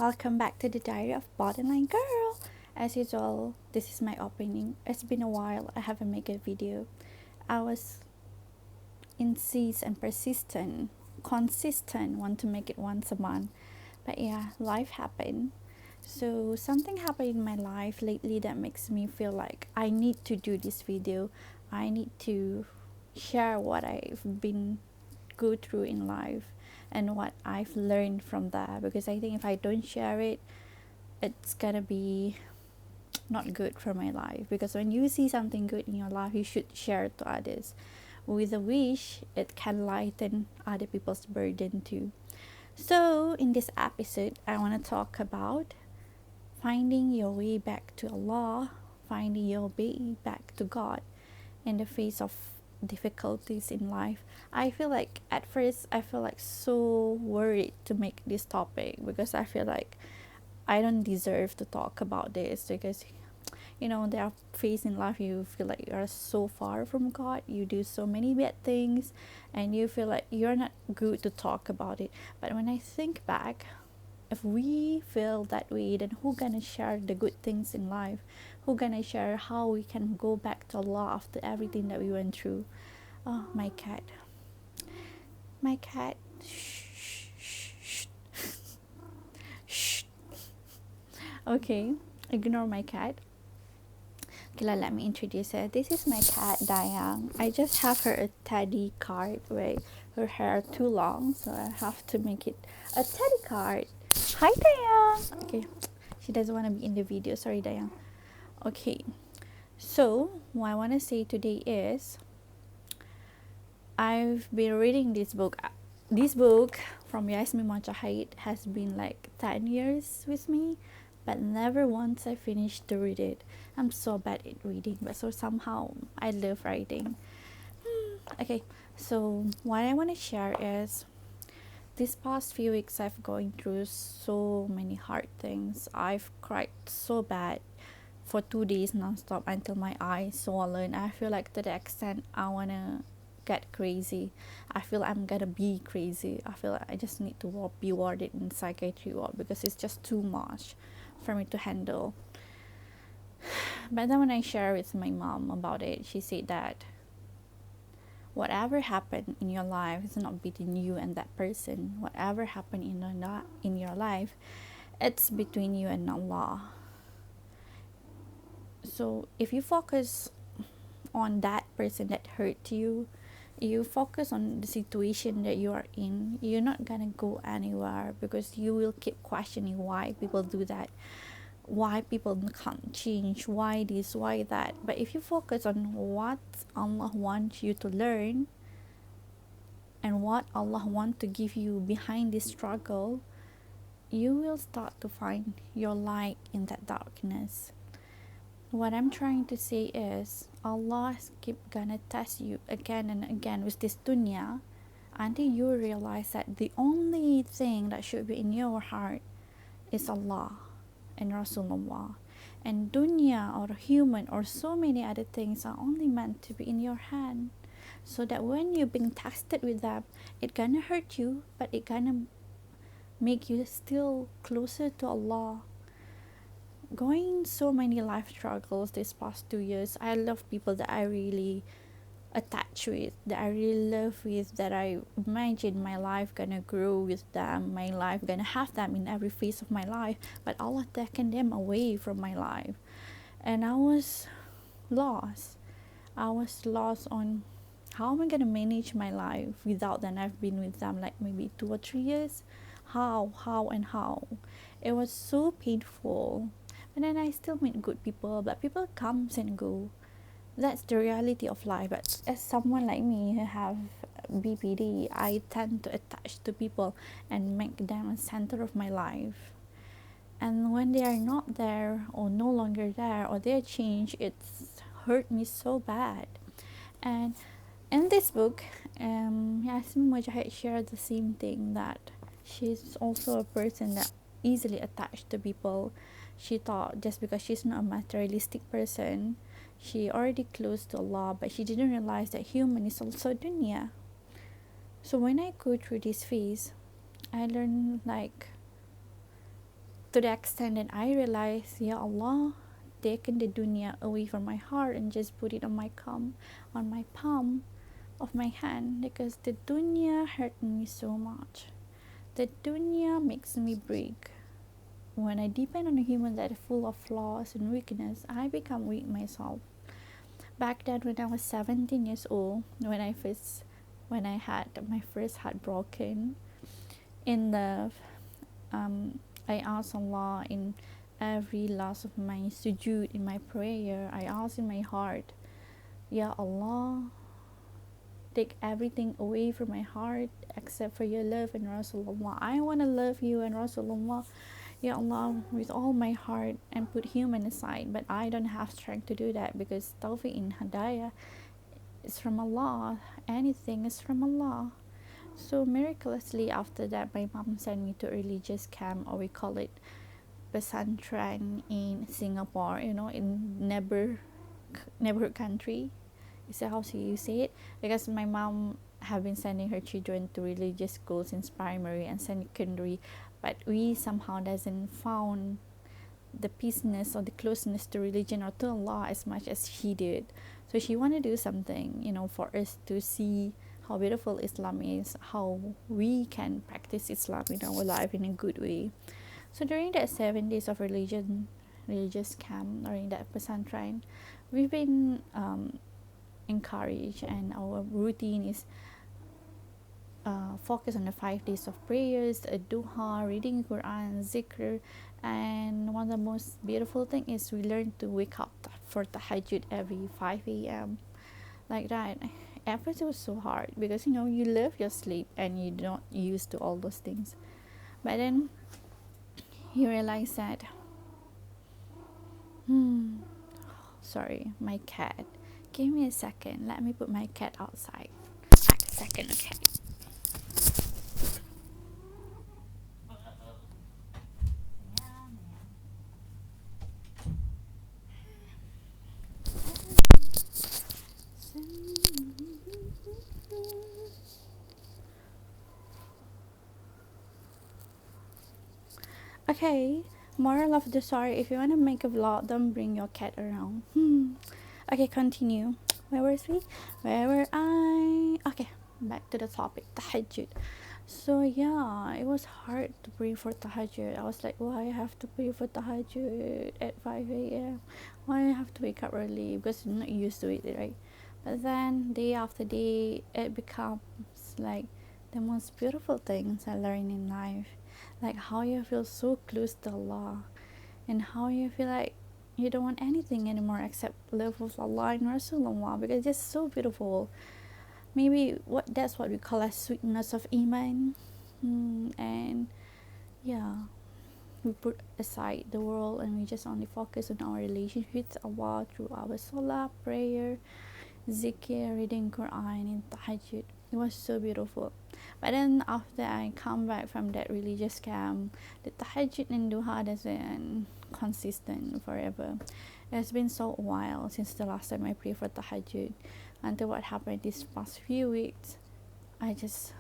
Welcome back to the Diary of Borderline Girl. As usual, this is my opening. It's been a while I haven't made a video. I was insist and persistent, consistent, want to make it once a month. But yeah, life happened. So something happened in my life lately that makes me feel like I need to do this video. I need to share what I've been go through in life and what I've learned from that, because I think if I don't share it, it's gonna be not good for my life. Because when you see something good in your life, you should share it to others with a wish it can lighten other people's burden too. So in this episode, I want to talk about finding your way back to Allah, finding your way back to God in the face of difficulties in life. I feel like at first I feel like so worried to make this topic, because I feel like I don't deserve to talk about this, because there are phases in life you feel like you are so far from God, you do so many bad things, and you feel like you're not good to talk about it. But when I think back, if we feel that way, then who gonna share the good things in life? Who gonna share how we can go back to Allah after everything that we went through? Oh, my cat. My cat. Shh, shh, shh, shh. Okay, ignore my cat. Okay, let me introduce her. This is my cat, Dayang. I just have her a teddy card where her hair too long, so I have to make it a teddy card. Hi, Dayang. Okay, she doesn't want to be in the video. Sorry, Dayang. Okay, so what I want to say today is I've been reading this book. This book from Yasmin Montahait has been like 10 years with me, but never once I finished to read it. I'm so bad at reading, but so somehow I love writing. Okay, so what I want to share is this past few weeks I've going through so many hard things. I've cried so bad for 2 days non-stop until my eyes swollen. I feel like to the extent I wanna get crazy. I feel I'm gonna be crazy. I feel like I just need to be warded in psychiatry ward, because it's just too much for me to handle. But then when I share with my mom about it, she said that whatever happened in your life is not between you and that person. Whatever happened in your life, it's between you and Allah. So if you focus on that person that hurt you, you focus on the situation that you are in, you're not gonna go anywhere, because you will keep questioning why people do that, why people can't change, why this, why that. But if you focus on what Allah wants you to learn and what Allah wants to give you behind this struggle, you will start to find your light in that darkness. What I'm trying to say is Allah keep gonna test you again and again with this dunya until you realize that the only thing that should be in your heart is Allah and Rasulullah. And dunya or human or so many other things are only meant to be in your hand, so that when you're being tested with them, it gonna hurt you, but it gonna make you still closer to Allah. Going so many life struggles this past 2 years, I love people that I really attach with, that I really love with, that I imagine my life gonna grow with them, my life gonna have them in every phase of my life, but Allah taken them away from my life. And I was lost. I was lost on how am I gonna manage my life without them. I've been with them like maybe 2 or 3 years. How? It was so painful. And then I still meet good people, but people comes and go. That's the reality of life. But as someone like me who have BPD, I tend to attach to people and make them a center of my life. And when they are not there or no longer there or they change, it's hurt me so bad. And in this book, Yasmin Montahait shared the same thing, that she's also a person that easily attached to people. She thought just because she's not a materialistic person, she already close to Allah, but she didn't realize that human is also dunya. So when I go through this phase, I learned like to the extent that I realized, Ya Allah, taken the dunya away from my heart and just put it on my palm of my hand, because the dunya hurt me so much. The dunya makes me break. When I depend on a human that is full of flaws and weakness, I become weak myself. Back then, when I was 17 years old, when I had my first heart broken, in the I asked Allah in every last of my sujood, in my prayer, I asked in my heart, Ya Allah, take everything away from my heart except for your love and Rasulullah. I want to love you and Rasulullah, Ya Allah, with all my heart, and put human aside, but I don't have strength to do that, because tawfiq and hidayah is from Allah. Anything is from Allah. So miraculously, after that, my mom sent me to a religious camp, or we call it pesantren in Singapore, in neighborhood country. Is that how you say it? Because my mom have been sending her children to religious schools since primary and secondary, but we somehow doesn't found the peaceness or the closeness to religion or to Allah as much as she did. So she wanted to do something, for us to see how beautiful Islam is, how we can practice Islam in our life in a good way. So during that 7 days of religious camp, or in that pesantren, we've been encouraged, and our routine is focus on the 5 days of prayers, a duha, reading Quran, zikr, and one of the most beautiful thing is we learn to wake up for tahajjud every 5 a.m. like that. At first it was so hard, because you love your sleep and you're not used to all those things, but then you realize that sorry, my cat, give me a second, let me put my cat outside. A second, okay. Okay, moral of the story, if you want to make a vlog, don't bring your cat around. Okay, continue. Where was we? Where were I? Okay, back to the topic, tahajjud. So yeah, it was hard to pray for tahajjud. I was like, why I have to pray for tahajjud at 5 a.m? Why I have to wake up early? Because I'm not used to it, right? But then day after day, it becomes like the most beautiful things I learn in life. Like how you feel so close to Allah, and how you feel like you don't want anything anymore except love with Allah and Rasulullah, because it's just so beautiful. Maybe that's what we call a sweetness of iman. And yeah, we put aside the world and we just only focus on our relationship with Allah through our salah, prayer, zikr, reading Quran, and tahajjud. It was so beautiful. But then after I come back from that religious camp, the tahajjud and duha doesn't consistent forever. It's been so a while since the last time I prayed for tahajjud, until what happened these past few weeks. I just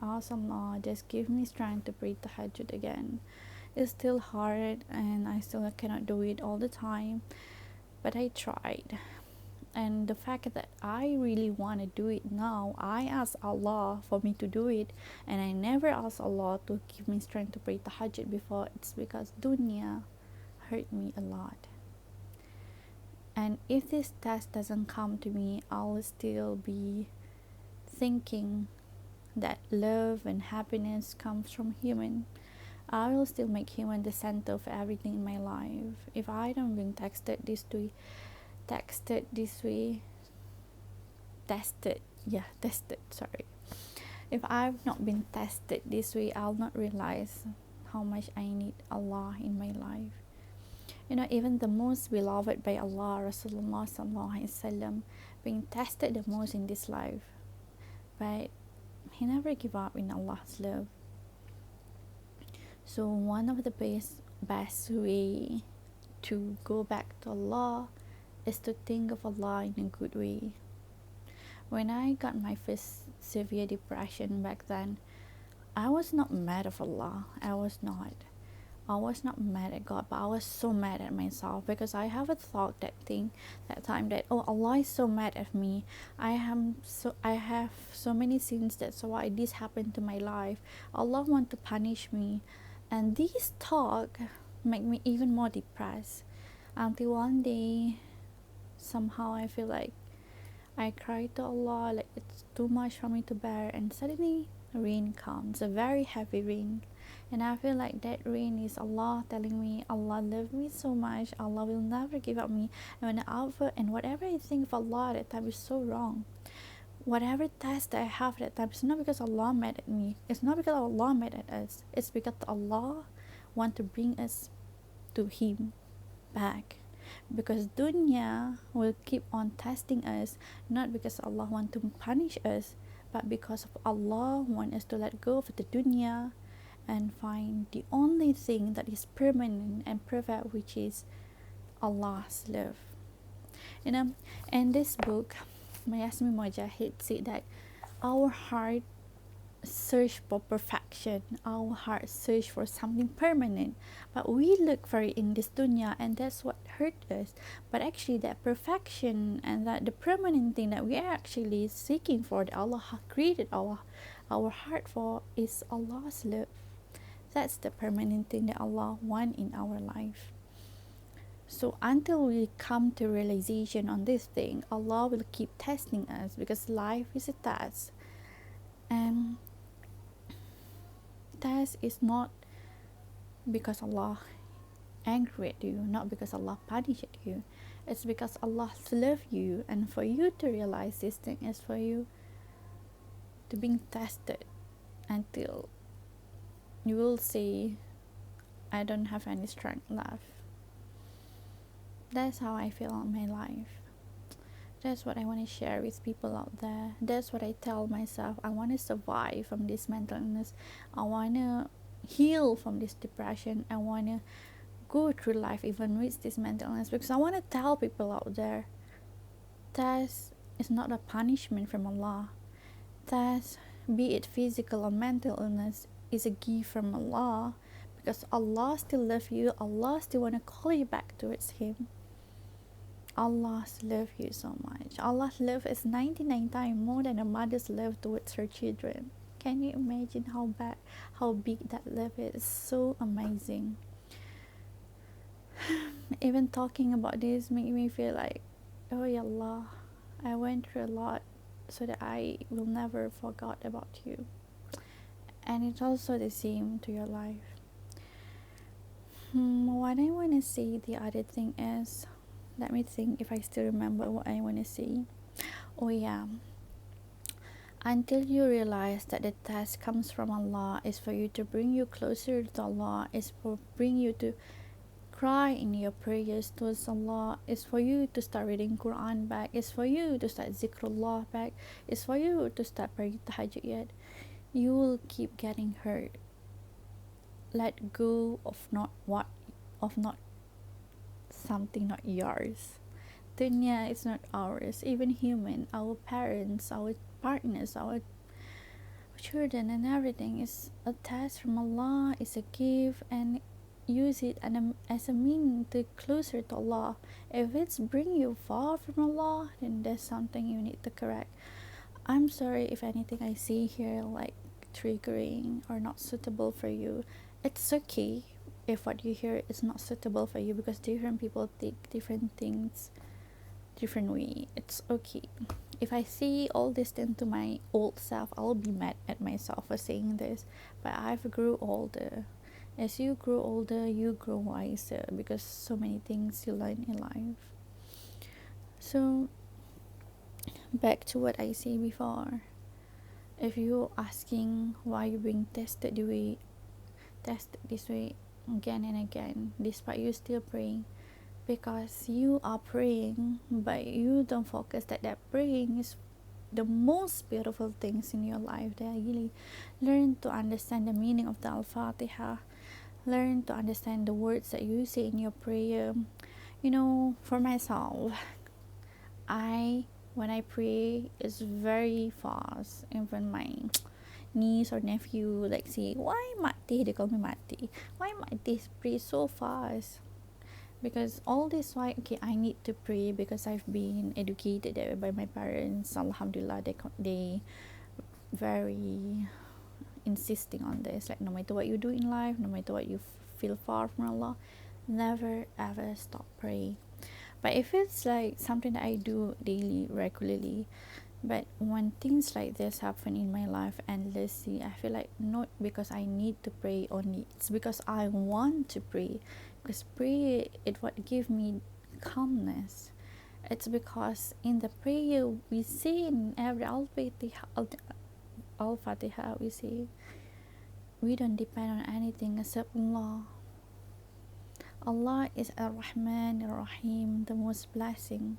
asked Allah, just give me strength to pray tahajjud again. It's still hard and I still cannot do it all the time, but I tried. And the fact that I really want to do it now, I ask Allah for me to do it, and I never ask Allah to give me strength to pray tahajjud before. It's because dunya hurt me a lot. And if this test doesn't come to me, I'll still be thinking that love and happiness comes from human. I will still make human the center of everything in my life. If I don't being tested this way, sorry. If I've not been tested this way, I'll not realize how much I need Allah in my life. Even the most beloved by Allah, Rasulullah sallallahu alaihi wasallam, being tested the most in this life, but he never give up in Allah's love. So one of the best way to go back to Allah is to think of Allah in a good way. When I got my first severe depression back then, I was not mad of Allah. I was not. I was not mad at God, but I was so mad at myself because I have a thought that time that, oh, Allah is so mad at me. I have so many sins, that's why this happened to my life. Allah want to punish me, and this thought make me even more depressed. Until one day, somehow I feel like I cried to Allah, like it's too much for me to bear, and suddenly rain comes, a very heavy rain. And I feel like that rain is Allah telling me Allah loves me so much, Allah will never give up me. And whatever I think of Allah at that time is so wrong. Whatever test that I have at that time, it's not because Allah mad at me. It's not because Allah mad at us. It's because Allah want to bring us to Him back, because dunya will keep on testing us, not because Allah want to punish us, but because of Allah want us to let go of the dunya and find the only thing that is permanent and perfect, which is Allah's love. You know, in this book, Mayasmi Mujahid said that our heart search for perfection, our heart search for something permanent, but we look for it in this dunya, and that's what hurt us. But actually that perfection and that the permanent thing that we are actually seeking for, that Allah has created our heart for, is Allah's love. That's the permanent thing that Allah want in our life. So until we come to realization on this thing, Allah will keep testing us, because life is a test. And test is not because Allah angry at you, not because Allah punished you. It's because Allah loves you, and for you to realize this thing is for you to being tested until you will say, I don't have any strength left. That's how I feel in my life. That's what I want to share with people out there. That's what I tell myself. I want to survive from this mental illness. I want to heal from this depression. I want to go through life even with this mental illness, because I want to tell people out there, test is not a punishment from Allah. Test, be it physical or mental illness, is a gift from Allah, because Allah still loves you. Allah still want to call you back towards Him. Allah loves you so much. Allah's love is 99 times more than a mother's love towards her children. Can you imagine how big that love is? So amazing. Even talking about this make me feel like, oh ya Allah, I went through a lot so that I will never forget about you. And it's also the same to your life. What I want to say, the other thing is, let me think if I still remember what I want to say. Oh yeah, until you realize that the test comes from Allah, is for you to bring you closer to Allah, is for bring you to cry in your prayers towards Allah, is for you to start reading Quran back, is for you to start zikrullah back, is for you to start praying tahajjud yet. You will keep getting hurt. Let go of not something not yours. Dunya is not ours. Even human, our parents, our partners, our children, and everything is a test from Allah. Is a gift, and use it as a means to closer to Allah. If it's bring you far from Allah, then there's something you need to correct. I'm sorry if anything I see here like triggering or not suitable for you. It's okay if what you hear is not suitable for you, because different people take different things different way. It's okay. If I say all this into my old self, I'll be mad at myself for saying this. But I've grew older. As you grow older, you grow wiser, because so many things you learn in life. So back to what I said before. If you're asking why you're being tested this way again and again, despite you still praying, because you are praying, but you don't focus that praying is the most beautiful things in your life. That really learn to understand the meaning of the Al-Fatiha, learn to understand the words that you say in your prayer. You know, for myself, when I pray, it's very fast. Even niece or nephew like say, why Mati, they call me Mati, why Mati pray so fast? Because all this why, okay, I need to pray because I've been educated by my parents, alhamdulillah. They very insisting on this, like no matter what you do in life, no matter what you feel far from Allah, never ever stop praying. But if it's like something that I do daily, regularly, but when things like this happen in my life endlessly, I feel like not because I need to pray only, it's because I want to pray. Because pray it what give me calmness. It's because in the prayer we say in every Al-Fatiha, we say we don't depend on anything except Allah. Allah is Ar-Rahman Ar-Rahim, the most blessing,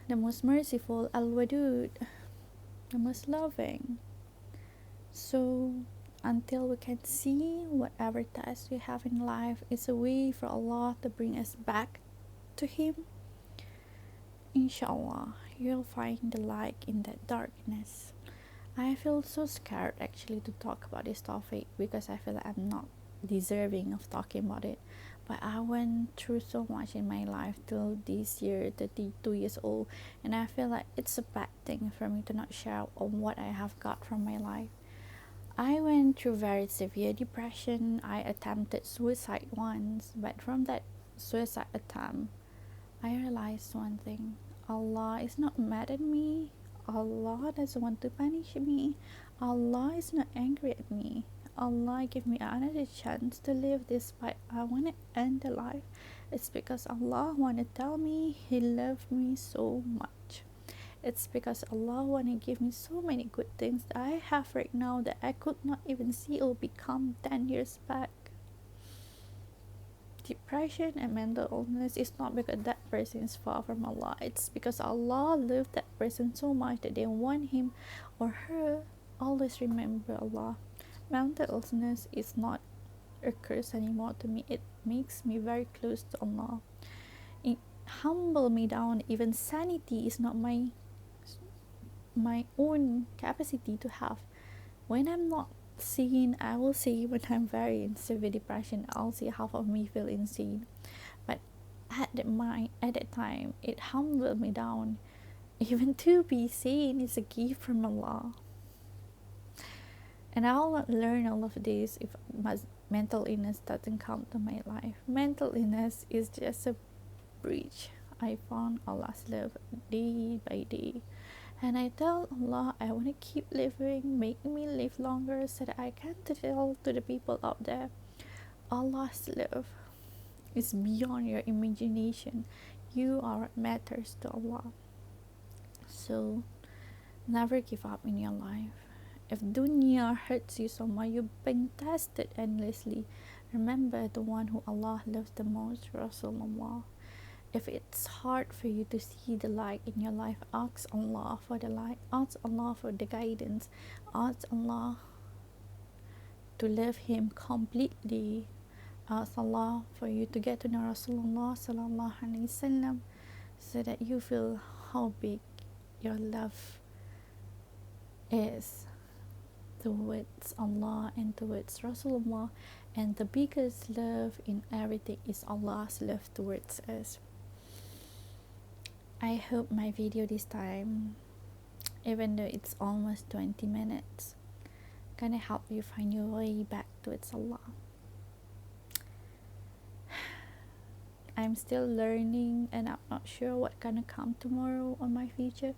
the most merciful, Al-Wadud, the most loving. So until we can see whatever task we have in life is a way for Allah to bring us back to Him, inshallah you'll find the light in that darkness. I feel so scared actually to talk about this topic because I feel like I'm not deserving of talking about it. But I went through so much in my life till this year, 32 years old, and I feel like it's a bad thing for me to not share on what I have got from my life. I went through very severe depression. I attempted suicide once, but from that suicide attempt, I realized one thing. Allah is not mad at me. Allah doesn't want to punish me. Allah is not angry at me. Allah gave me another chance to live despite I want to end the life. It's because Allah want to tell me He loved me so much. It's because Allah want to give me so many good things that I have right now that I could not even see or become 10 years back. Depression and mental illness is not because that person is far from Allah. It's because Allah loved that person so much that they want him or her always remember Allah. Mental illness is not a curse anymore to me. It makes me very close to Allah. It humble me down. Even sanity is not my own capacity to have. When I'm not sane, I will say when I'm very in severe depression, I'll say half of me feel insane. But at that time, it humbled me down. Even to be sane is a gift from Allah. And I'll learn all of this if my mental illness doesn't come to my life. Mental illness is just a bridge. I found Allah's love day by day. And I tell Allah, I want to keep living, make me live longer so that I can tell to the people out there, Allah's love is beyond your imagination. You are what matters to Allah. So never give up in your life. If dunya hurts you so much, you've been tested endlessly, remember the one who Allah loves the most, Rasulullah. If it's hard for you to see the light in your life, ask Allah for the light, ask Allah for the guidance, ask Allah to love Him completely, ask Allah for you to get to know Rasulullah sallallahu alaihi wasallam, so that you feel how big your love is towards Allah and towards Rasulullah, and the biggest love in everything is Allah's love towards us. I hope my video this time, even though it's almost 20 minutes, gonna help you find your way back towards Allah. I'm still learning and I'm not sure what gonna come tomorrow on my future,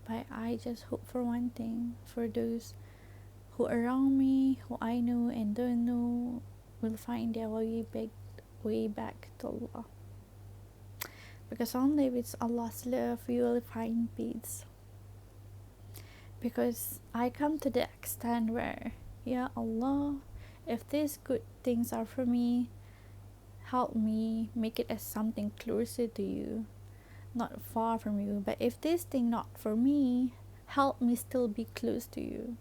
but I just hope for one thing, for those who around me, who I know and don't know, will find their way back to Allah. Because only with Allah's love you will find peace. Because I come to the extent where, Ya Allah, if these good things are for me, help me make it as something closer to you, not far from you. But if this thing not for me, help me still be close to you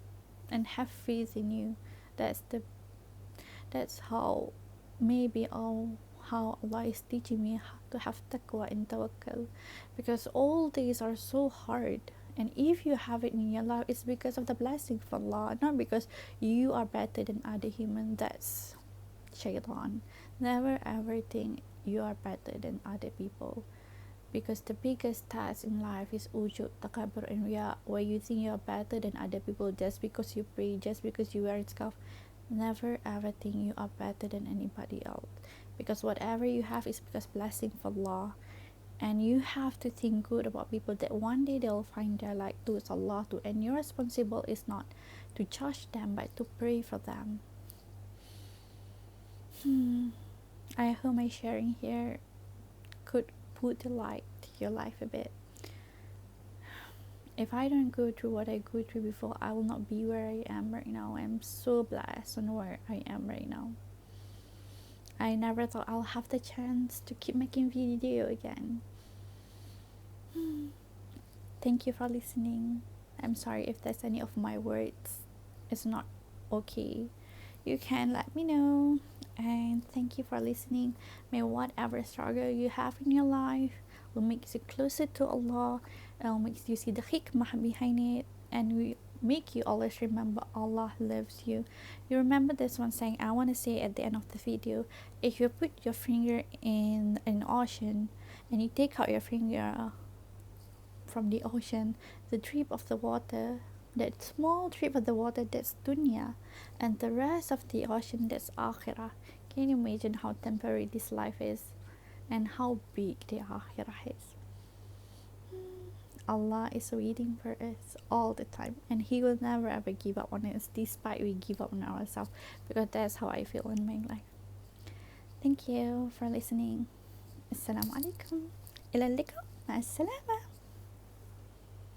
and have faith in you. That's how maybe how Allah is teaching me how to have taqwa and tawakkul, because all these are so hard And if you have it in your life, it's because of the blessing of Allah, not because you are better than other human. That's shaitan. Never ever think you are better than other people, because the biggest task in life is ujub, takabur, and riya, where you think you are better than other people just because you pray, just because you wear scarf. Never ever think you are better than anybody else, because whatever you have is because blessing of Allah. And you have to think good about people, that one day they'll find their light too, it's Allah too, and your responsible is not to judge them but to pray for them. I hope my sharing here could put the light to your life a bit. If I don't go through what I go through before, I will not be where I am right now. I'm so blessed on where I am right now. I never thought I'll have the chance to keep making video again. Thank you for listening. I'm sorry if there's any of my words is not okay. You can let me know. And thank you for listening. May whatever struggle you have in your life will make you closer to Allah, and will make you see the hikmah behind it, and will make you always remember Allah loves you. You remember this one saying I want to say at the end of the video: if you put your finger in an ocean and you take out your finger from the ocean, the drip of the water, that small drip of the water, that's dunya, and the rest of the ocean, that's akhirah. Can you imagine how temporary this life is and how big the akhirah is? Allah is waiting for us all the time, and He will never ever give up on us despite we give up on ourselves, because that's how I feel in my life. Thank you for listening. Assalamu alaikum. Ila liqa. Ma'as salama.